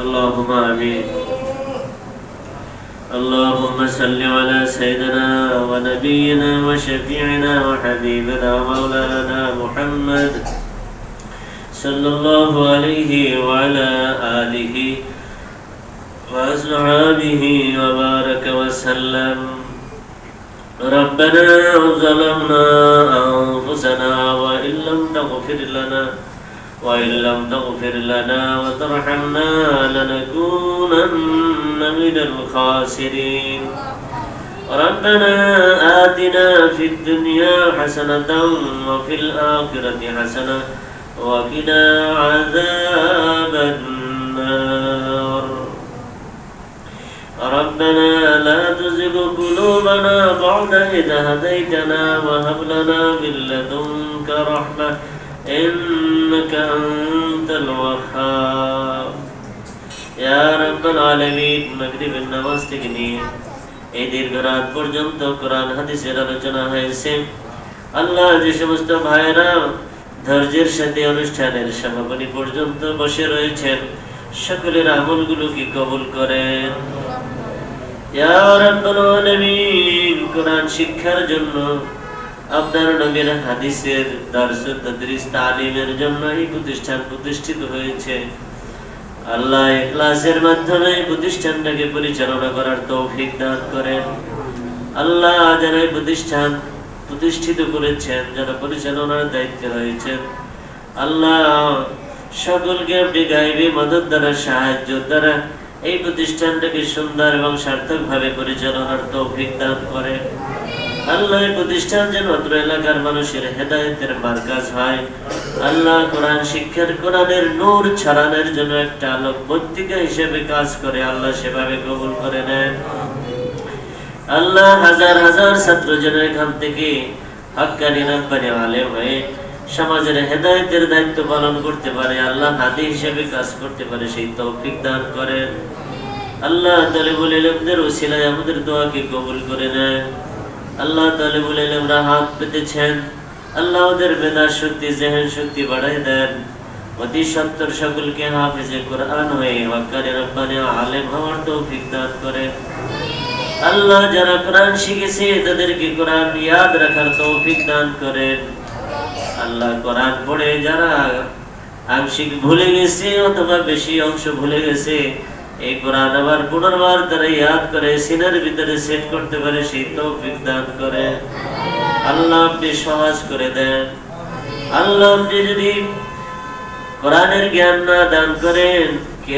اللهم آمين. اللهم صل على سيدنا ونبينا وشفيعنا وحبيبنا ومولانا محمد صلى الله عليه وعلى آله وأصحابه وبارك وسلم. ربنا ظلمنا أنفسنا وإن لم تغفر لنا وترحمنا لنكونن من الخاسرين. ربنا آتنا في الدنيا حسنة وفي الآخرة حسنة وقنا عذاب النار. ربنا لا تزغ قلوبنا بعد إذ هديتنا وهب لنا من لدنك رحمة إنك أنت الوهاب. يا رب العالمين মাগরিবের নামাজ থেকে নিয়ে এই দীর্ঘ রাত পর্যন্ত কোরআন হাদিসের আলোচনা হয়েছে। আল্লাহ, যে সমস্ত ভাইরা ধৈর্যের সাথে অনুষ্ঠানের সমাপনী পর্যন্ত বসে রয়েছেন, সকলের আমলগুলোকে কবুল করেন। ইয়া রাব্বাল আলামিন, কোরআন শিক্ষার জন্য, আপনার নবীর হাদিসের দারস তাদরিস তালিমের জন্য এই প্রতিষ্ঠান প্রতিষ্ঠিত হয়েছে। আল্লাহ, ইখলাসের মাধ্যমে এই প্রতিষ্ঠানটাকে পরিচালনা করার তৌফিক দান করেন। আল্লাহ, যারা এই প্রতিষ্ঠান প্রতিষ্ঠিত করেছেন, যারা পরিচালনার দায়িত্বে রয়েছেন, আল্লাহ সকলকে আপনি গায়বী মদদ দ্বারা, সাহায্য দ্বারা এই প্রতিষ্ঠানটাকে সুন্দর এবং সার্থকভাবে পরিচালনার তৌফিক দান করেন। আল্লাহ, এই প্রতিষ্ঠান যেন অত্র এলাকার মানুষের হেদায়েতের মার্কাজ হয়। আল্লাহ, কোরআন শিক্ষার, কোরআনের নূর ছড়ানোর জন্য একটা আলোক পত্রিকা হিসেবে কাজ করে। আল্লাহ, সেভাবে কবুল করে নেন। আল্লাহ, হাজার হাজার ছাত্র যেন এখান থেকে হক্কানি রাব্বানি আলেম হয়ে সমাজের হেদায়েতের দায়িত্ব পালন করতে পারে। আল্লাহ, হাদি হিসেবে কাজ করতে পারে, সেই তৌফিক দান করেন। আল্লাহ, তালিবুল ইলমদের ওসিলায় আমাদের দোয়াকে কবুল করে নেন। আল্লাহ, তালিবুল ইলমরা হাত পেতেছেন, আল্লাহ ওদের মেধা শক্তি, জেহেন শক্তি বাড়াই দেন। অতি সত্তর সকলকে হাফেজে কোরআন হয়ে হক্কানি রাব্বানি আলেম হওয়ার তৌফিক দান করেন। আল্লাহ, যারা কোরআন শিখেছে তাদেরকে কোরআন ইয়াদ রাখার তৌফিক দান করেন। আল্লাহ, কোরআন পড়ে যারা আংশিক ভুলে গেছে অথবা বেশি অংশ ভুলে গেছে, এই কোরআন আবার পুনর্বার তারা ইয়াদ করে সিনার ভিতরে সেট করতে পারে, সেই তৌফিক দান করে। আল্লাহ, আপনি সহজ করে দেন। আল্লাহ, আপনি যদি কোরআনের জ্ঞান না দান করেন,